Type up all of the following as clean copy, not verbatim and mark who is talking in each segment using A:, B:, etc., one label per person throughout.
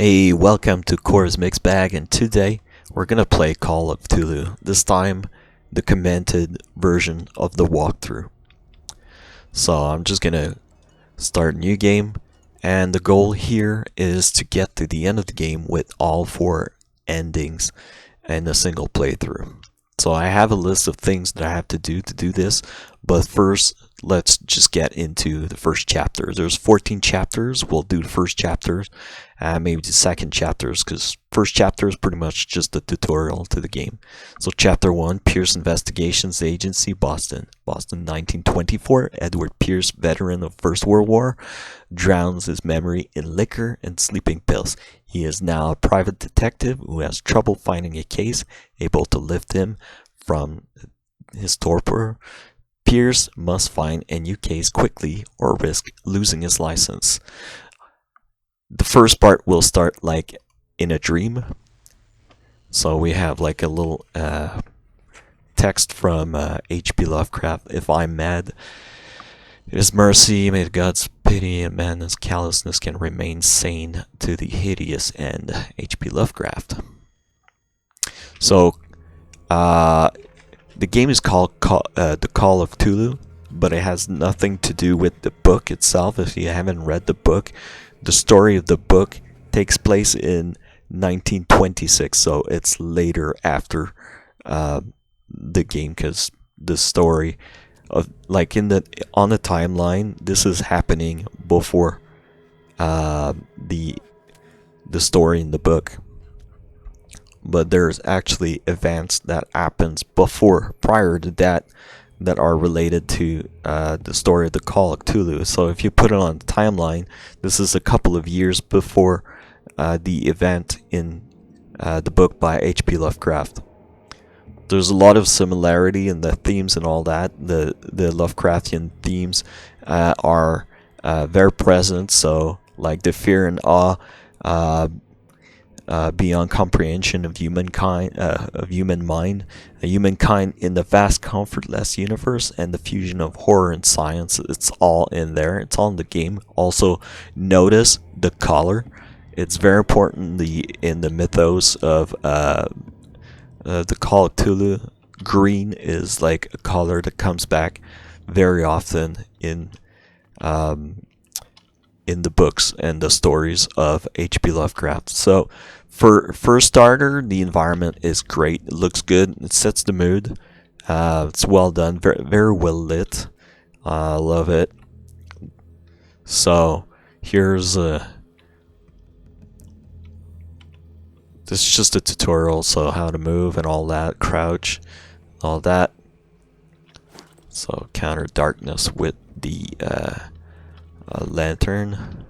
A: Hey, welcome to Core's Mixed Bag, and today we're gonna play Call of Cthulhu. This time, the commented version of the walkthrough. So I'm just gonna start a new game, and the goal here is to get to the end of the game with all 4 endings in a single playthrough. So I have a list of things that I have to do this, but first let's just get into the first chapter. There's 14 chapters. We'll do the first chapters, maybe the second chapters, because first chapter is pretty much just a tutorial to the game. So chapter 1, Pierce Investigations Agency, Boston, 1924. Edward Pierce, veteran of First World War, drowns his memory in liquor and sleeping pills. He is now a private detective who has trouble finding a case able to lift him from his torpor. Pierce must find a new case quickly or risk losing his license. The first part will start like in a dream. So we have like a little text from H.P. Lovecraft. If I'm mad, His mercy, may God's pity and man's callousness can remain sane to the hideous end. H.P. Lovecraft. So, the game is called the Call of Cthulhu, but it has nothing to do with the book itself. If you haven't read the book, the story of the book takes place in 1926, so it's later after the game, because the story of on the timeline, this is happening before the story in the book. But there's actually events that happens prior to that are related to the story of the Call of Cthulhu. So if you put it on the timeline, this is a couple of years before the event in the book by H.P. Lovecraft. There's a lot of similarity in the themes and all that. The Lovecraftian themes are very present. So like the fear and awe, beyond comprehension of humankind, humankind in the vast comfortless universe, and the fusion of horror and science. It's all in there. It's all in the game. Also, notice the color. It's very important in the mythos of the Call of Cthulhu. Green is like a color that comes back very often in the books and the stories of H.P. Lovecraft. So for a starter, the environment is great. It looks good. It sets the mood. It's well done. Very, very well lit. I love it. So here's this is just a tutorial, so how to move and all that, crouch, all that. So counter darkness with the lantern.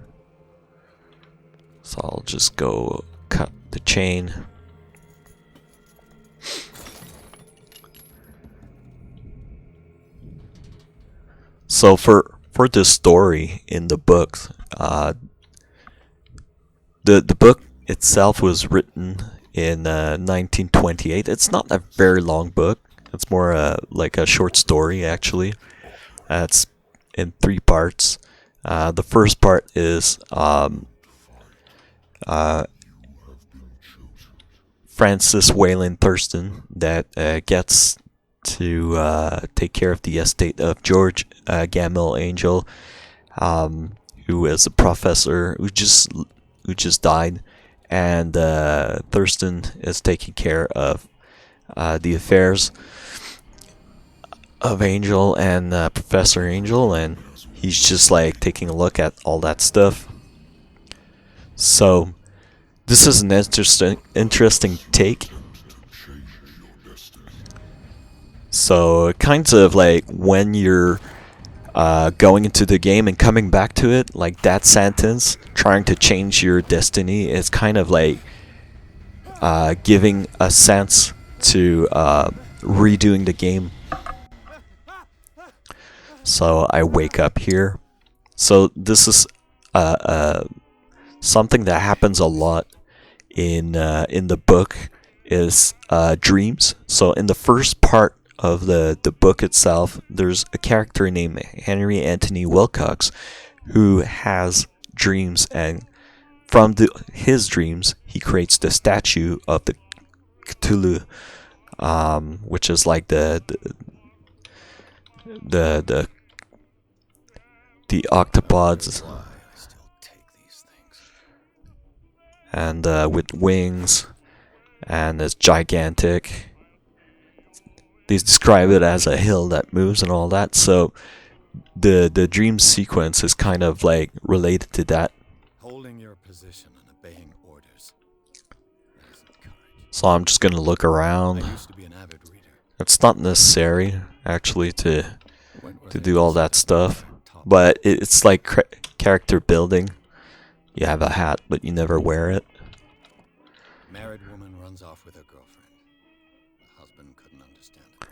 A: So I'll just go cut the chain. So for this story in the book, the book itself was written in 1928. It's not a very long book. It's more like a short story, actually. It's in 3 parts. The first part is Francis Wayland Thurston that gets to take care of the estate of George Gamble Angel, who is a professor who just died, and Thurston is taking care of the affairs of Angel and Professor Angel, and he's just like taking a look at all that stuff. So this is an interesting take. So kind of like when you're going into the game and coming back to it, like that sentence, trying to change your destiny, is kind of like giving a sense to redoing the game. So I wake up here. So this is something that happens a lot in the book is dreams. So in the first part of the book itself, there's a character named Henry Anthony Wilcox who has dreams, and from his dreams, he creates the statue of the Cthulhu, which is like the octopods, and with wings, and it's gigantic. They describe it as a hill that moves and all that. So the dream sequence is kind of like related to that.
B: Holding your position and obeying orders.
A: So I'm just gonna look around.
B: I used to be an avid reader.
A: It's not necessary actually to do all that stuff, but it's like character building. You have a hat, but you never wear it.
B: Married woman runs off with her girlfriend. The husband couldn't understand it.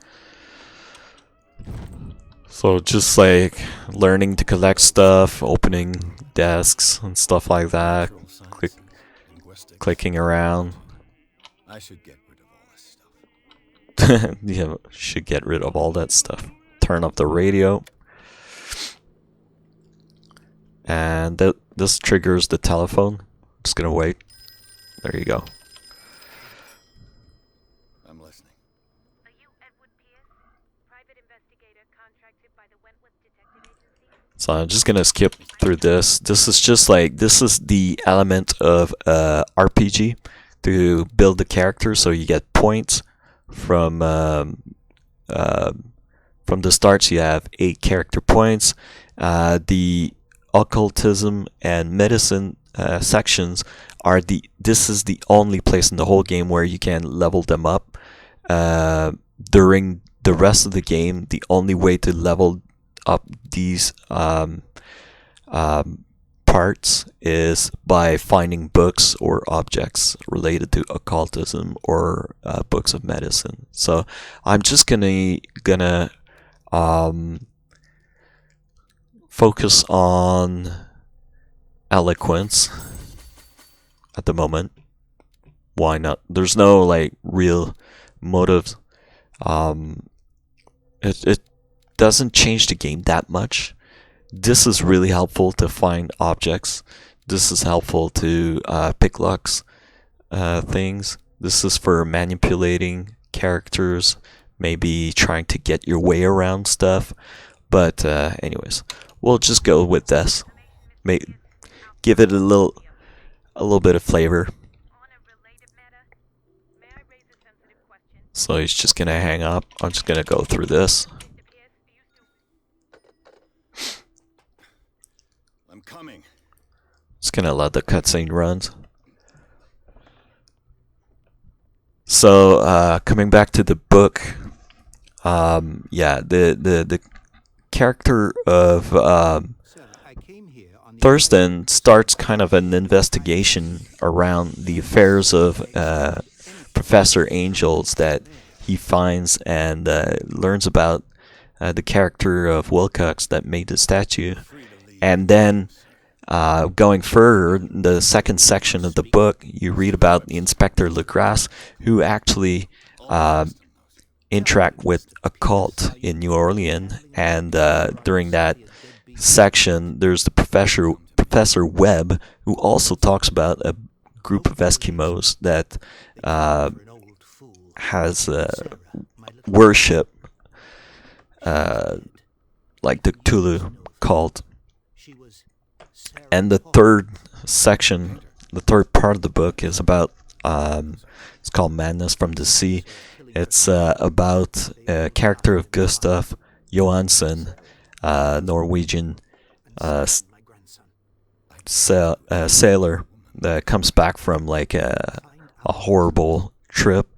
A: So just like learning to collect stuff, opening desks and stuff like that, clicking around.
B: I should get rid of all this stuff.
A: You should get rid of all that stuff. Turn off the radio. And this triggers the telephone. Just gonna wait. There you go.
B: I'm listening.
C: Are you Edward Pierce, private investigator contracted by the Wentworth Detective Agency?
A: So I'm just gonna skip through this. This is just like, this is the element of RPG to build the character. So you get points from the start. So you have 8 character points. The occultism and medicine sections are this is the only place in the whole game where you can level them up. During the rest of the game, the only way to level up these parts is by finding books or objects related to occultism or books of medicine. So I'm just gonna focus on eloquence at the moment. Why not? There's no like real motives. It doesn't change the game that much. This is really helpful to find objects. This is helpful to pick locks things. This is for manipulating characters, maybe trying to get your way around stuff. But anyways, we'll just go with this. Give it a little bit of flavor. So he's just gonna hang up. I'm just gonna go through this.
B: I'm coming.
A: Just gonna let the cutscene run. So coming back to the book, yeah, the character of Thurston starts kind of an investigation around the affairs of Professor Angels that he finds and learns about the character of Wilcox that made the statue. And then going further, the second section of the book, you read about the Inspector Legras, who actually interact with a cult in New Orleans. And during that section, there's the Professor Webb, who also talks about a group of Eskimos that has worship like the Cthulhu cult. And the third section, the third part of the book is about it's called Madness from the Sea. It's about a character of Gustav Johansson, Norwegian sailor that comes back from like a horrible trip,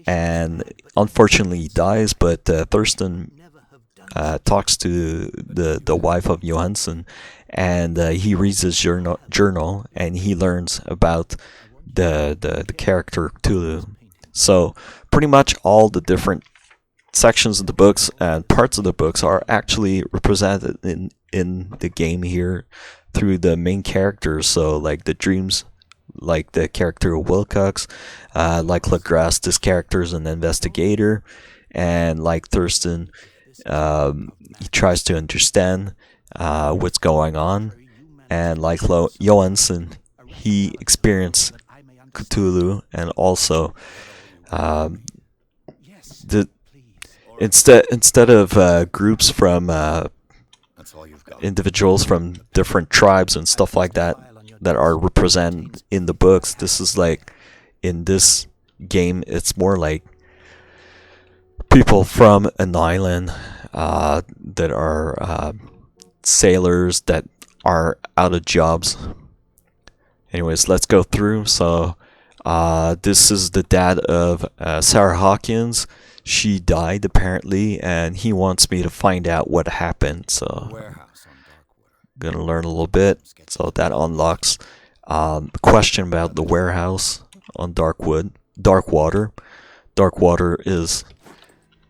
A: and unfortunately he dies. But Thurston talks to the wife of Johansson, and he reads his journal, and he learns about the character Cthulhu. So pretty much all the different sections of the books and parts of the books are actually represented in the game here through the main characters. So like the dreams, like the character of Wilcox, like Legras, this character is an investigator, and like Thurston, he tries to understand what's going on, and like Johansson, he experienced Cthulhu, and also the instead of groups from
B: That's all you've got.
A: individuals from different tribes and stuff like that that are represented in the books, this is like in this game it's more like people from an island that are sailors that are out of jobs. Anyways, let's go through. So this is the dad of Sarah Hawkins. She died apparently, and he wants me to find out what happened. So
B: Warehouse on Darkwater.
A: gonna learn a little bit. So that unlocks the question about the warehouse on Darkwater. Darkwater is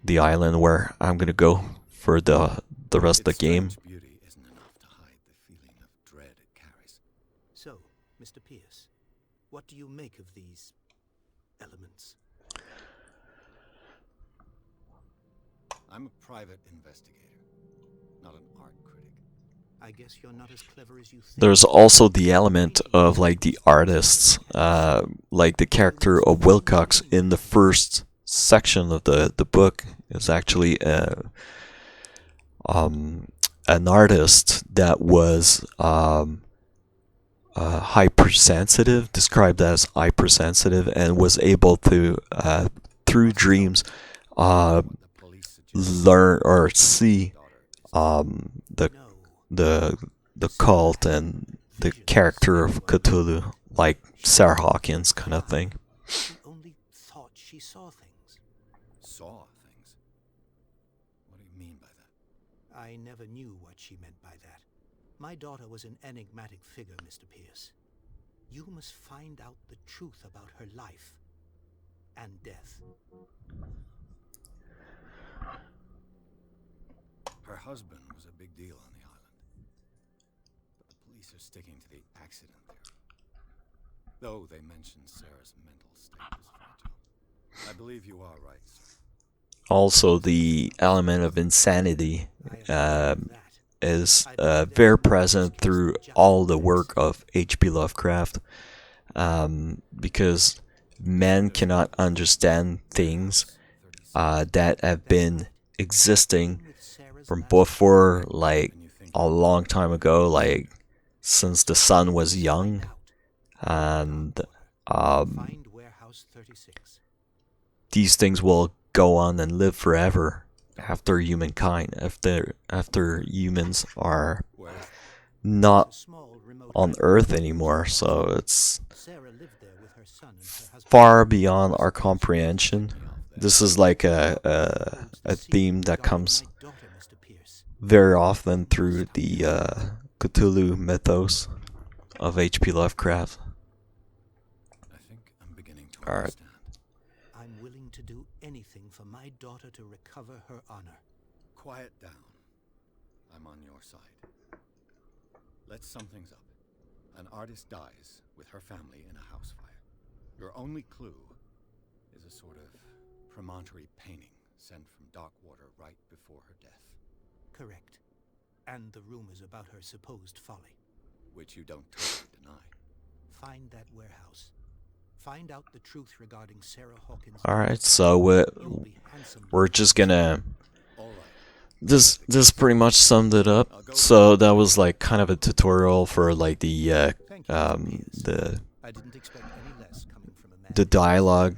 A: the island where I'm gonna go for the rest of the
B: Its
A: game.
B: strange beauty isn't enough to hide the feeling of dread it carries.
D: So, Mr. Pierce, what do you make of these elements?
B: I'm a private investigator, not an art critic.
D: I guess you're not as clever as you think.
A: There's also the element of like the artists, like the character of Wilcox in the first section of the book is actually an artist that was hypersensitive, described as hypersensitive, and was able to through dreams
B: The police suggest
A: learn or see
D: No.
A: the cult and the character of Cthulhu, like Sarah Hawkins kind of thing.
D: She only thought she saw things.
B: saw things. What do you mean by that?
D: I never knew what she meant by that. My daughter was an enigmatic figure, Mr. Pierce. You must find out the truth about her life and death.
B: Her husband was a big deal on the island. But the police are sticking to the accident theory. Though they mentioned Sarah's mental state was fragile. I believe you are right, sir.
A: Also, the element of insanity
D: I understand that.
A: is very present through all the work of H.P. Lovecraft, because men cannot understand things that have been existing
D: With Sarah's
A: from
D: last
A: before, like
B: And you think
A: a long time ago, like since the sun was young,
D: out.
A: and
D: Find warehouse 36.
A: these things will go on and live forever after humankind, after humans are
B: where
A: not
D: A small remote
A: on
D: island.
A: Earth anymore. So it's
D: Sarah lived there with her son and her husband.
A: far beyond our comprehension. This is like a theme that comes
D: My daughter, Mr. Pierce.
A: very often through the Cthulhu mythos of H.P. Lovecraft.
B: I think I'm beginning to
A: All right.
B: understand.
D: I'm willing to do anything for my daughter to recover her honor.
B: Quiet down. I'm on your side. Let's sum things up. An artist dies with her family in a house fire. Your only clue is a sort of promontory painting sent from Darkwater right before her death,
D: Correct. And the rumors about her supposed folly.
B: which you don't totally deny.
D: Find that warehouse. Find out the truth regarding Sarah Hawkins.
A: Alright, so
D: You'll be handsomely
A: we're just gonna...
B: All right.
A: This pretty much summed it up. So that was like kind of a tutorial for like
D: Thank you, Mr. Pierce.
A: the
D: I didn't expect any less coming from a man.
A: the dialogue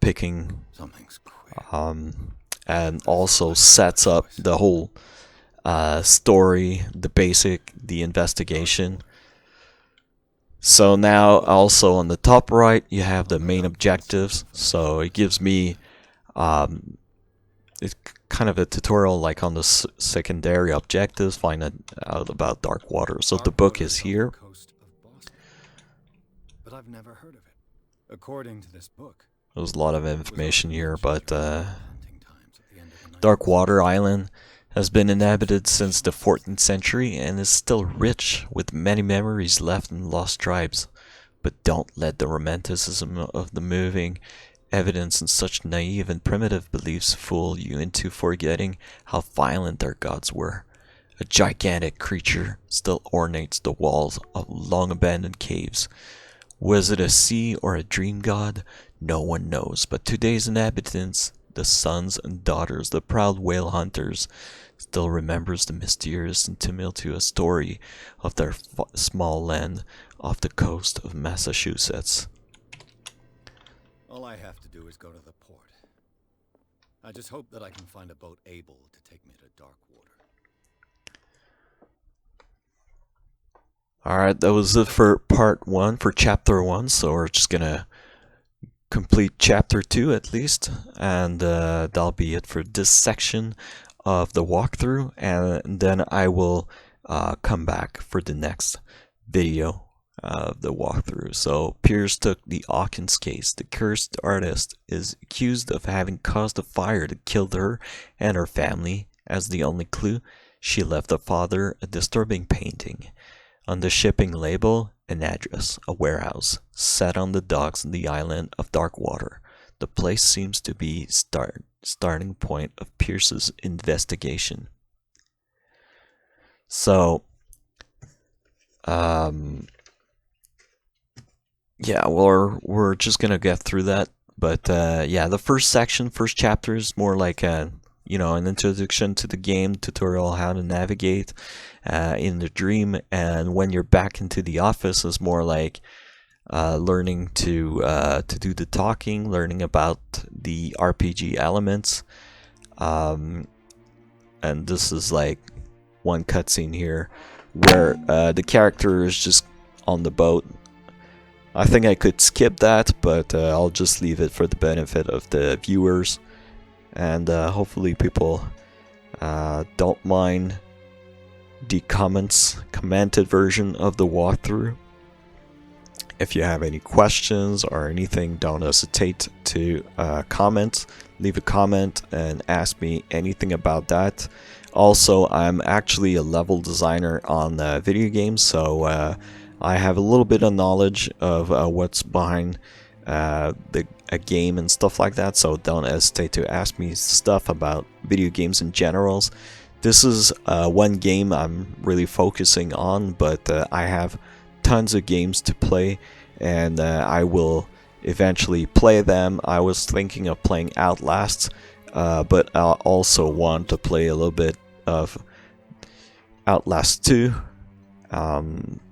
A: picking,
B: Something's queer.
A: and also sets up the whole story, the investigation. So now also on the top right you have the main objectives. So it gives me it's kind of a tutorial like on the secondary objectives, find out about Darkwater. So the book is
B: Darkwater on the
A: here.
B: coast of Boston. But I've never heard of it. According to this book,
A: There's a lot of
B: it was
A: information
B: also
A: here,
B: mentioned
A: but
B: during the hunting times at the end of the 19th
A: Darkwater Island has been inhabited since the 14th century and is still rich with many memories left in lost tribes. But don't let the romanticism of the moving evidence and such naive and primitive beliefs fool you into forgetting how violent their gods were. A gigantic creature still ornates the walls of long-abandoned caves. Was it a sea or a dream god? No one knows, but today's inhabitants, the sons and daughters, the proud whale hunters, still remembers the mysterious and tumultuous story of their small land off the coast of Massachusetts.
B: All I have to do is go to the port. I just hope that I can find a boat able to take me to dark water.
A: Alright, that was it for part 1, for chapter 1, so we're just gonna complete chapter 2 at least, and that'll be it for this section of the walkthrough, and then I will come back for the next video of the walkthrough. So Pierce took the Hawkins case. The cursed artist is accused of having caused a fire that killed her and her family. As the only clue, she left her father a disturbing painting. On the shipping label, an address, a warehouse, set on the docks on the island of Darkwater. The place seems to be starting point of Pierce's investigation. So, yeah, we're just gonna get through that. But yeah, the first section, first chapter is more like an introduction to the game, tutorial how to navigate in the dream, and when you're back into the office is more like learning to do the talking, learning about the RPG elements, and this is like one cutscene here where the character is just on the boat. I think I could skip that, but I'll just leave it for the benefit of the viewers. And hopefully people don't mind the commented version of the walkthrough. If you have any questions or anything, don't hesitate to comment. Leave a comment and ask me anything about that. Also, I'm actually a level designer on video games, so I have a little bit of knowledge of what's behind a game and stuff like that, so don't hesitate to ask me stuff about video games in general. This is one game I'm really focusing on, but I have tons of games to play, and I will eventually play them. I was thinking of playing Outlast, but I also want to play a little bit of Outlast 2.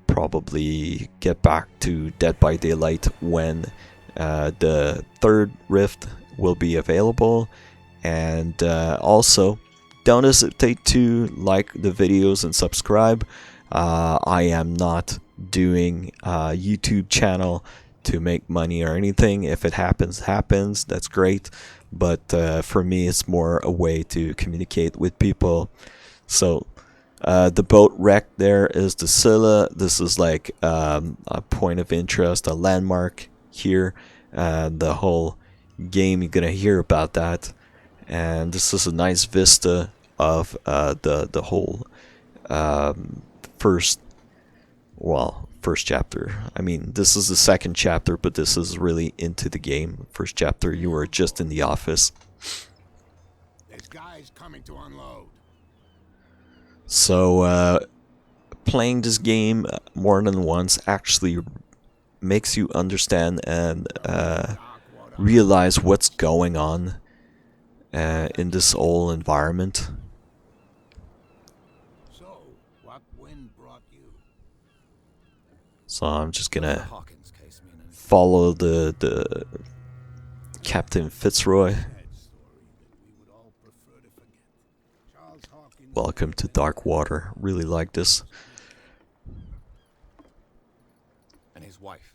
A: Probably get back to Dead by Daylight when the third rift will be available. And also don't hesitate to like the videos and subscribe. I am not doing a YouTube channel to make money or anything. If it happens, that's great, but for me it's more a way to communicate with people. So the boat wreck there is the Scylla. This is like a point of interest, a landmark here. The whole game, you're gonna hear about that, and this is a nice vista of the whole first chapter. I mean, this is the second chapter, but this is really into the game. First chapter, you were just in the office.
B: There's guys coming to unload.
A: So playing this game more than once actually makes you understand and realize what's going on in this whole environment.
B: So, what wind brought you?
A: So I'm just gonna follow the Captain Fitzroy. Welcome to Darkwater. Really like this.
B: And his wife,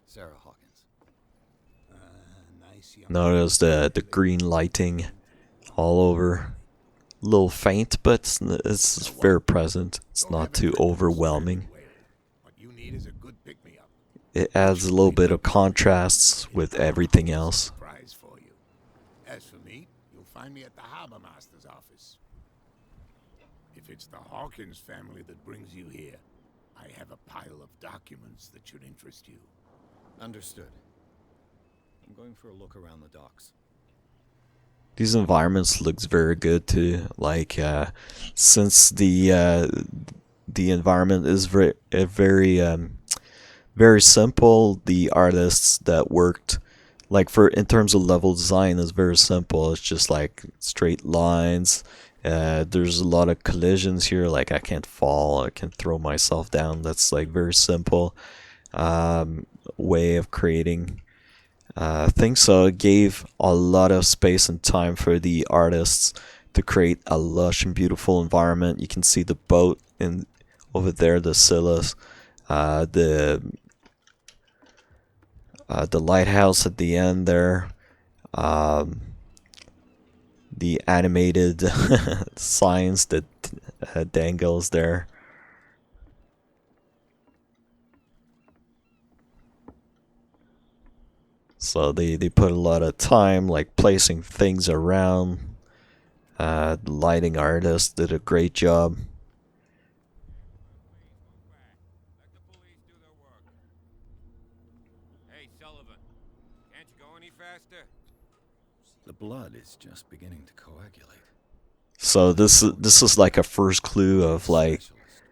B: Sarah Hawkins.
A: Notice the green lighting all over. A little faint, but it's very present. It's not too overwhelming.
B: What you need is a good pick-me-up.
A: It adds a little bit of contrasts with everything else.
B: Surprise for you. As for me, you'll find me at the harbor master's office. If it's the Hawkins family that brings you here, I have a pile of documents that should interest you. Understood. I'm going for a look around the docks.
A: These environments looks very good too. Like since the environment is very simple. The artists that worked like for in terms of level design is very simple. It's just like straight lines. There's a lot of collisions here. Like I can't fall. I can throw myself down. That's like very simple way of creating things. So it gave a lot of space and time for the artists to create a lush and beautiful environment. You can see the boat in over there, the Scylla's, the lighthouse at the end there, the animated signs that dangles there. So they put a lot of time like placing things around. The lighting artist did a great job.
E: Hey, Sullivan, can't you go any faster?
B: The blood is just beginning to coagulate.
A: So this is like a first clue of like
B: Specialist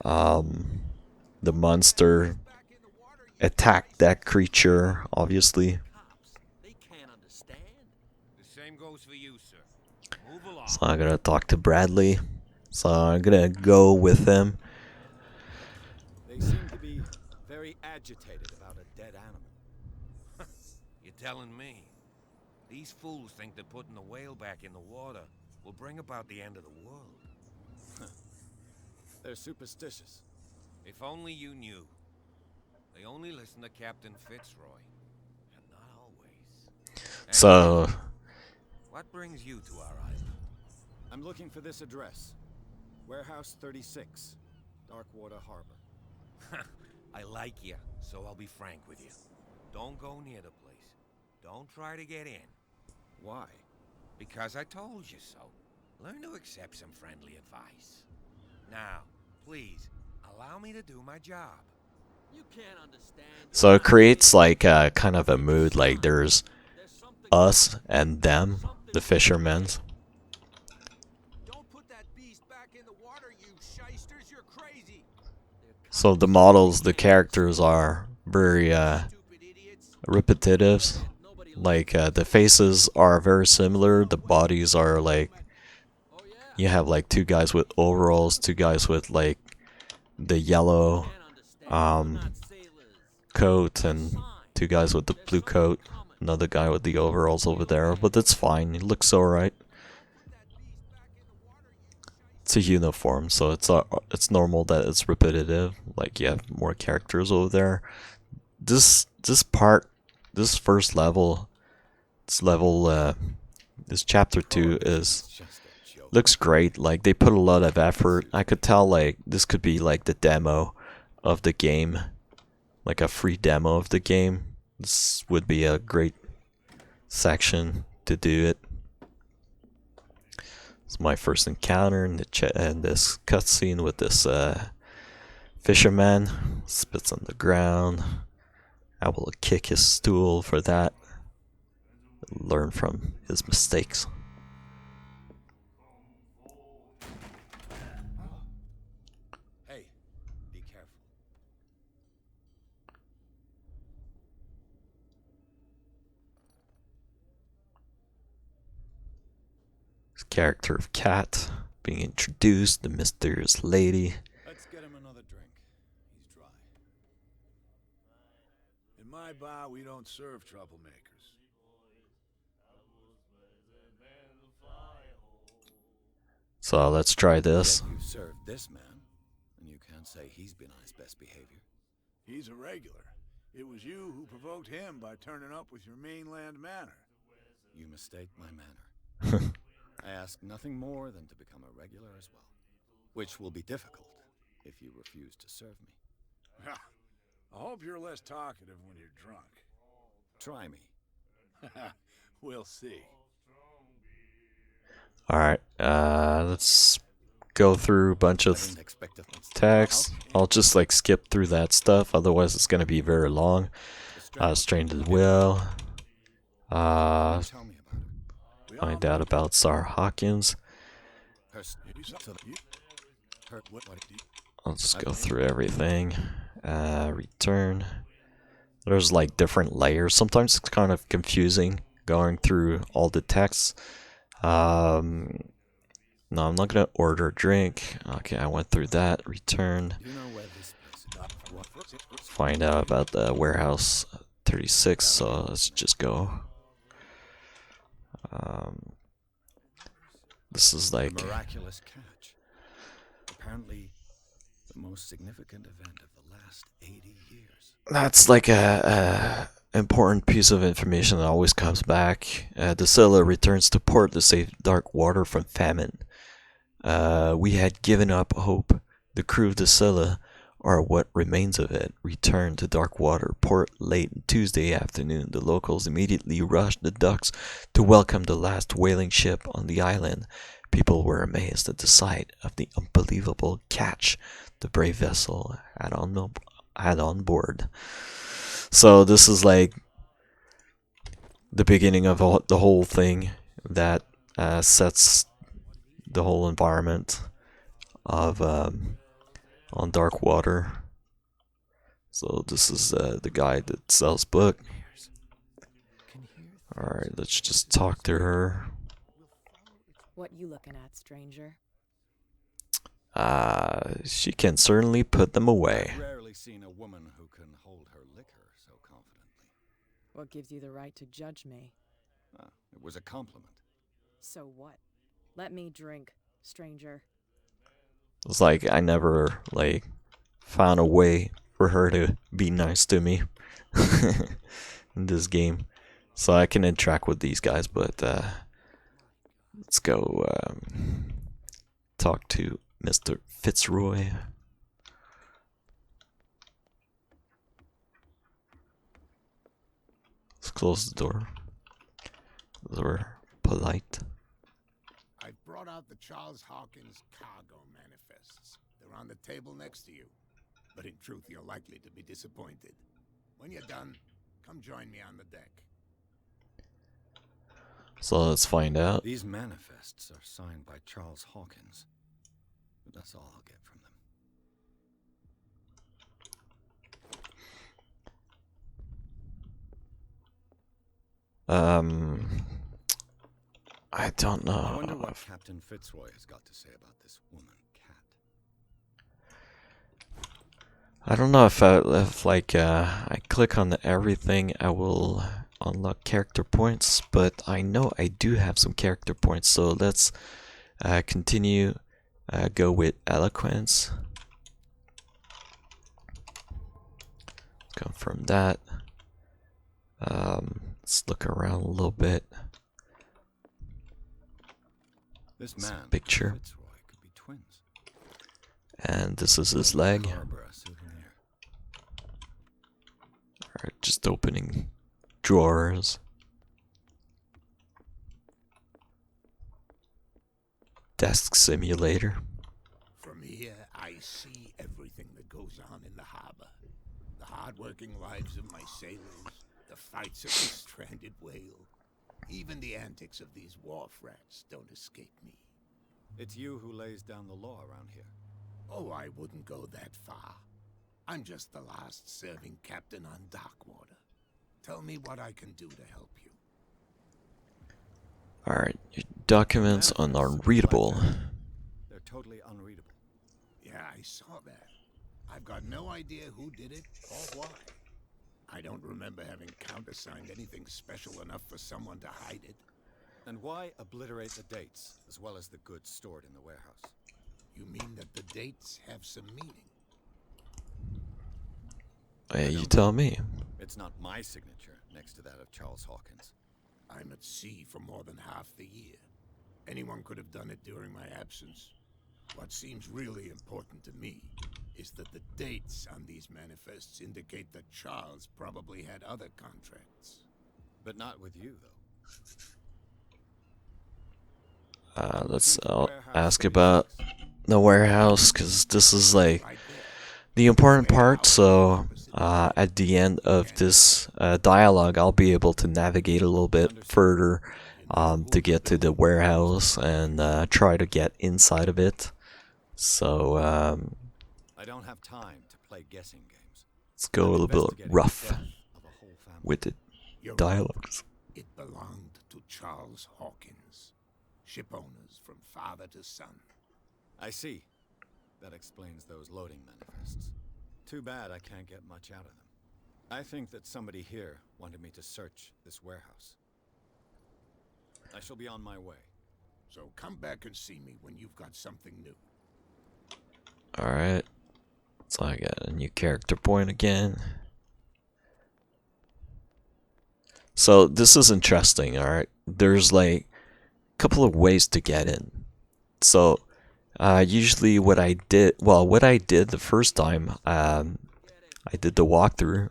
B: would know.
A: the monster attacked that creature, obviously.
E: They can't understand. The same goes for you, sir. Move along.
A: So I'm gonna talk to Bradley. So I'm gonna go with him.
B: They seem to be very agitated about a dead animal.
E: You're telling me? These fools think that putting the whale back in the water will bring about the end of the world.
B: They're superstitious.
E: If only you knew. They only listen to Captain Fitzroy, and not always.
A: So
E: What brings you to our island?
B: I'm looking for this address. Warehouse 36, Darkwater Harbor.
E: I like you, so I'll be frank with you. Don't go near the place. Don't try to get in.
B: Why?
E: Because I told you so. Learn to accept some friendly advice. Now, please, allow me to do my job. You can't understand.
A: so it creates like a kind of a mood. Like there's us and them, the fishermen's.
E: Don't put that beast back in the water, you shysters. You're crazy.
A: So the models, the characters are very
E: Stupid idiots.
A: repetitive. Like the faces are very similar. The bodies are like
E: Oh yeah.
A: you have like two guys with overalls, two guys with like the yellow
E: Can't understand. We're not sailors.
A: coat, and two guys with the blue coat. Another guy with the overalls over there, but that's fine. It looks alright. It's a uniform, so it's normal that it's repetitive. Like you have more characters over there. This first level, this chapter 2 is
B: It's just a joke.
A: looks great. Like they put a lot of effort. I could tell like this could be like the demo of the game, like a free demo of the game. This would be a great section to do it. It's my first encounter in and this cutscene with this fisherman. Spits on the ground. I will kick his stool for that. Learn from his mistakes.
B: Hey, be careful.
A: This character of Cat being introduced, the mysterious lady.
B: Let's get him another drink. He's dry.
F: In my bar, we don't serve troublemakers.
A: So let's try this.
B: Yet you served this man, and you can't say he's been on his best behavior.
F: He's a regular. It was you who provoked him by turning up with your mainland manner.
B: You mistake my manner. I ask nothing more than to become a regular as well, which will be difficult if you refuse to serve me.
F: I hope you're less talkative when you're drunk.
B: Try me.
F: We'll see.
A: Alright, let's go through a bunch
B: I
A: of
B: didn't expect it.
A: text. I'll just like skip through that stuff, otherwise it's gonna be very long. Strained at will.
B: Tell me about it.
F: We
A: Find out about Sarah Hawkins. I'll just go through everything. Return. There's like different layers. Sometimes it's kind of confusing going through all the texts. No, I'm not gonna order a drink. Okay, I went through that. Return. Find out about the warehouse 36. So let's just go. This is like
B: A miraculous catch. Apparently, the most significant event of the last 80 years.
A: that's like a important piece of information that always comes back. Drusilla returns to port to save dark water from famine. We had given up hope. The crew of Drusilla, or what remains of it, returned to Darkwater Port late Tuesday afternoon. The locals immediately rushed the docks to welcome the last whaling ship on the island. People were amazed at the sight of the unbelievable catch the brave vessel had on board. So this is like the beginning of the whole thing that sets the whole environment of on dark water. So this is the guy that sells book. Alright, let's just talk to her.
G: What you looking at, stranger?
A: She can certainly put them away.
B: I've rarely seen a woman who can hold her liquor so confidently.
G: What gives you the right to judge me?
B: It was a compliment.
G: So what? Let me drink, stranger.
A: It's like I never like found a way for her to be nice to me in this game, so I can interact with these guys. But let's go talk to Mr. Fitzroy. Let's close the door. We're polite.
F: I've brought out the Charles Hawkins cargo manifests. They're on the table next to you. But in truth, you're likely to be disappointed. When you're done, come join me on the deck.
A: So let's find out.
B: These manifests are signed by Charles Hawkins. But that's all I'll get from them.
A: I don't know.
B: I wonder what Captain Fitzroy has got to say about this woman, Cat.
A: I don't know if I click on everything, I will unlock character points, but I know I do have some character points, so let's continue. Go with eloquence. Confirm that. Let's look around a little bit.
B: This man,
A: picture.
B: Fitzroy, could be twins.
A: And this is his leg.
B: Harbor a souvenir.
A: Alright, just opening drawers. Desk simulator.
F: From here, I see everything that goes on in the harbor. The hard-working lives of my sailors, the fights of the stranded whale. Even the antics of these wharf rats don't escape me.
B: It's you who lays down the law around here.
F: Oh, I wouldn't go that far. I'm just the last serving captain on Darkwater. Tell me what I can do to help you.
A: Alright, your documents are unreadable.
B: They're totally unreadable.
F: Yeah, I saw that. I've got no idea who did it or why. I don't remember having countersigned anything special enough for someone to hide it.
B: Then why obliterate the dates, as well as the goods stored in the warehouse?
F: You mean that the dates have some meaning?
A: You tell me.
B: It's not my signature next to that of Charles Hawkins.
F: I'm at sea for more than half the year. Anyone could have done it during my absence. What seems really important to me is that the dates on these manifests indicate that Charles probably had other contracts.
B: But not with you, though.
A: Let's ask about the warehouse, because this is like
F: Right there.
A: the important part. So at the end of this dialogue, I'll be able to navigate a little bit further to get to the warehouse and try to get inside of it. So
B: I don't have time to play guessing games.
A: let's go a little bit
B: Investigating the
A: rough
B: death of a whole family.
A: with the
F: You're right.
A: dialogues.
F: It belonged to Charles Hawkins. Ship owners from father to son.
B: I see. That explains those loading manifests. Too bad I can't get much out of them. I think that somebody here wanted me to search this warehouse. I shall be on my way.
F: So come back and see me when you've got something new.
A: Alright. So I got a new character point again. So this is interesting, alright? There's like a couple of ways to get in. So usually what I did the first time I did the walkthrough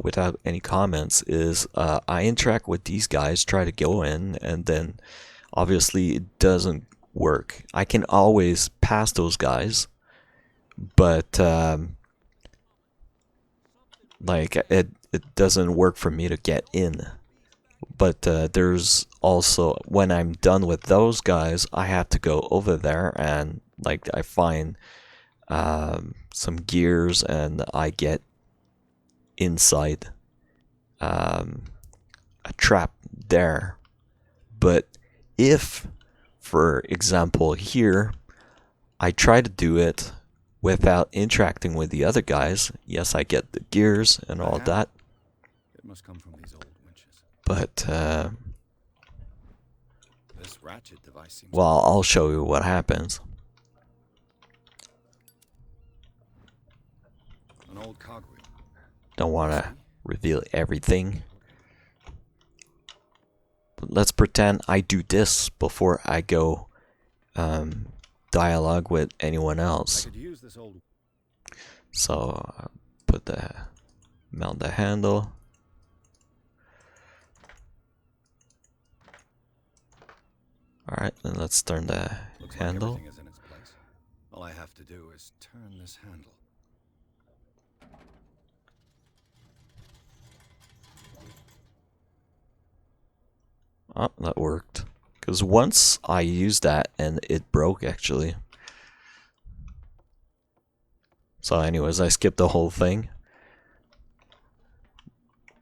A: without any comments is I interact with these guys, try to go in, and then obviously it doesn't work. I can always pass those guys, but like it doesn't work for me to get in. But there's also, when I'm done with those guys, I have to go over there and like I find some gears and I get inside a trap there. But if, for example, here I try to do it without interacting with the other guys, yes, I get the gears and all that,
B: It must come from these old winches.
A: but
B: This ratchet device seems
A: well, I'll show you what happens.
B: an old cogwheel.
A: Don't want to reveal everything. But let's pretend I do this before I go dialogue with anyone
B: I
A: else.
B: could use this old.
A: So mount the handle. Alright, then let's turn the
B: Looks
A: handle.
B: like everything is in its place. All I have to do is turn this handle.
A: Oh, that worked. Because once I used that and it broke actually. So anyways, I skipped the whole thing.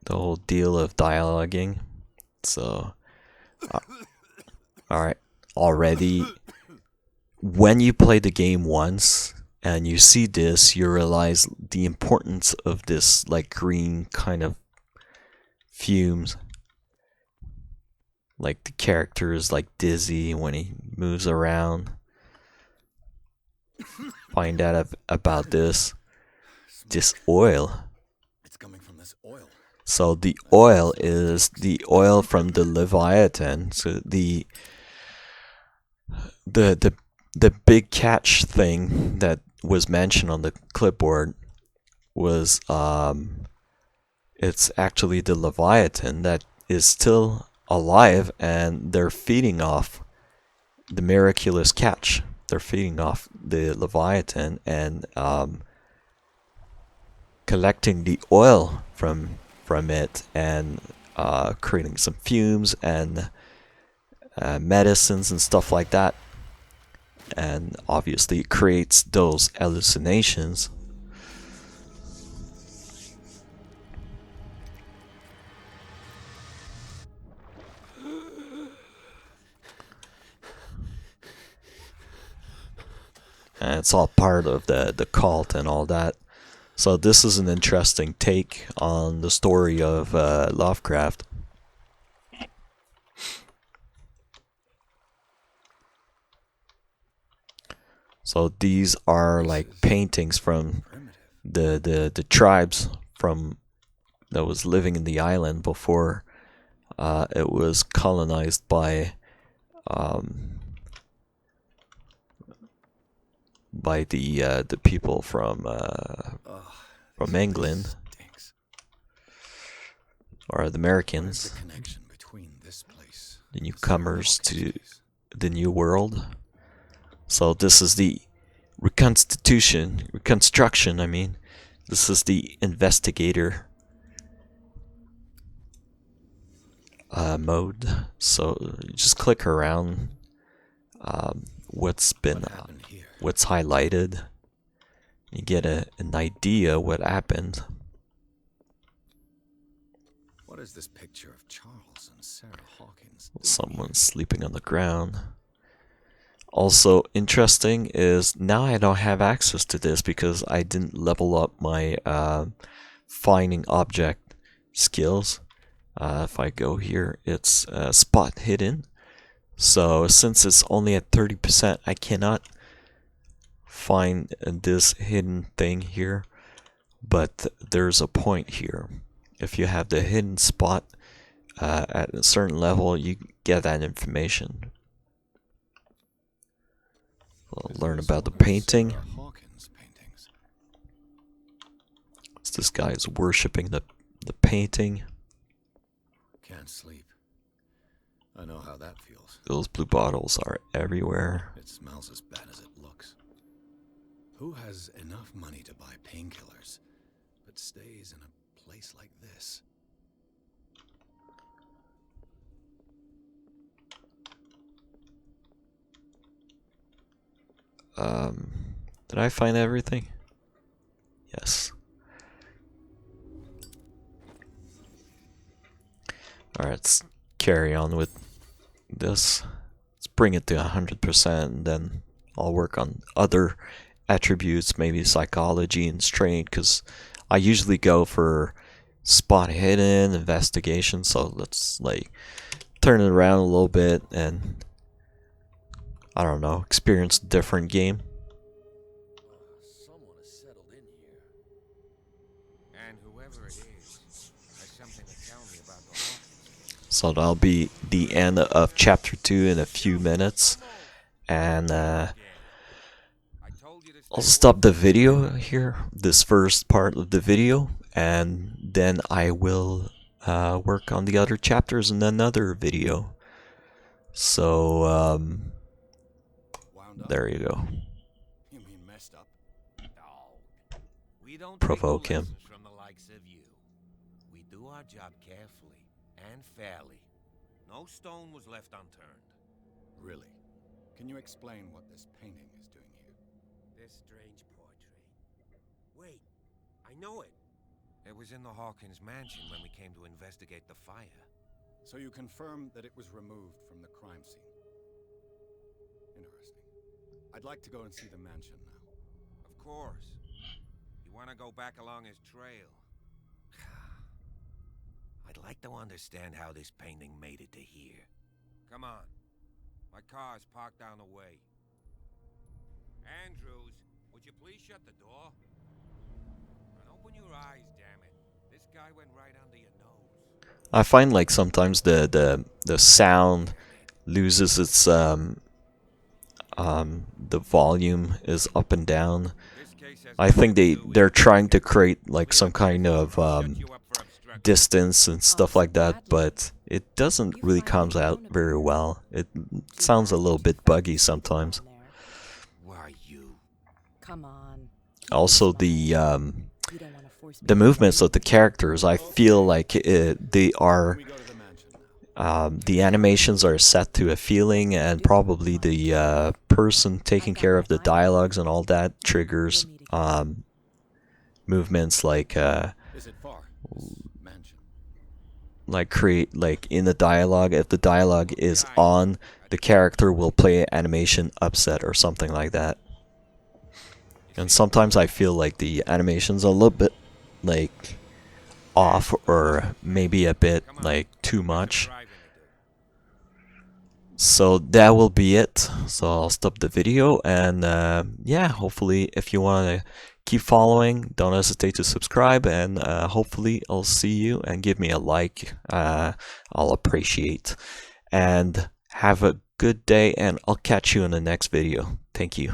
A: The whole deal of dialoguing. So, alright. Already, when you play the game once and you see this, you realize the importance of this like green kind of fumes. Like the character is like dizzy when he moves around. Find out about this oil.
B: It's coming from this oil.
A: So the oil is the oil from the Leviathan. So the big catch thing that was mentioned on the clipboard was it's actually the Leviathan that is still alive, and they're feeding off the miraculous catch. They're feeding off the Leviathan and collecting the oil from it and creating some fumes and medicines and stuff like that. And obviously it creates those hallucinations. And it's all part of the cult and all that. So this is an interesting take on the story of Lovecraft. So these are like paintings from the tribes from that was living in the island before it was colonized by the people from England
B: Stinks.
A: or the
B: Where's
A: Americans,
B: the connection between this place?
A: the
B: and
A: newcomers
B: Hawkins'
A: to
B: place?
A: the New World. So this is the reconstruction. I mean, this is the investigator mode. So you just click around what's been
B: What happened here?
A: what's highlighted. You get an idea what happened.
B: What is this picture of Charles and Sarah Hawkins?
A: Someone sleeping on the ground. Also interesting is now I don't have access to this because I didn't level up my finding object skills. If I go here, it's spot hidden. So since it's only at 30%, I cannot find this hidden thing here. But there's a point here. If you have the hidden spot at a certain level, you get that information. We'll learn about the painting.
B: Sarah Hawkins paintings.
A: This guy is worshipping the painting.
B: Can't sleep. I know how that feels.
A: Those blue bottles are everywhere.
B: It smells as bad as it looks. Who has enough money to buy painkillers, but stays in a place like this?
A: Did I find everything? Yes. Alright, let's carry on with this. Let's bring it to 100%, and then I'll work on other attributes, maybe psychology and strength, because I usually go for spot hidden, investigation, so let's like turn it around a little bit and I don't know, experience a different game.
E: Someone has settled in here. And whoever it is has something to tell me about the Hawkins.
A: So that'll be the end of chapter 2 in a few minutes, and
E: I told you to
A: I'll
E: stay
A: stop the video here, this first part of the video, and then I will work on the other chapters in another video. So
B: Wound up?
A: there you go.
B: You mean messed up?
E: No. We don't
A: Provoke
E: take no
A: him.
E: lessons from the likes of you. We do our job carefully and fairly. No stone was left unturned.
B: Really? Can you explain what this painting is doing here?
E: This strange portrait. Wait, I know it. It was in the Hawkins mansion when we came to investigate the fire.
B: So you confirm that it was removed from the crime scene. Interesting. I'd like to go and see the mansion now.
E: Of course. You want to go back along his trail? I'd like to understand how this painting made it to here. Come on. My car's parked down the way. Andrews, would you please shut the door? And open your eyes, damn it. This guy went right under your nose.
A: I find like sometimes the sound loses its the volume is up and down.
E: This case has
A: I think
E: nothing to do with
A: they're
E: it.
A: trying to create like some kind of
E: Shut you up for obstruction.
A: distance and stuff like that, but it doesn't really comes out very well. It sounds a little bit buggy sometimes.
E: Why you?
G: Come on.
A: Also the
G: You don't wanna force me
A: the
G: to
A: movements
G: say
A: of the characters, I feel like they are
B: We go to the mansion now.
A: the animations are set to a feeling, and probably the person taking care of the dialogues and all that triggers movements like
B: Is it far? This mansion.
A: create like in the dialogue. If the dialogue is on, the character will play animation upset or something like that. And sometimes I feel like the animation's a little bit like off, or maybe a bit like too much.
E: Driving to do.
A: So that will be it. So I'll stop the video, and yeah, hopefully if you want to keep following, don't hesitate to subscribe, and hopefully I'll see you and give me a like. I'll appreciate, and have a good day, and I'll catch you in the next video. Thank you.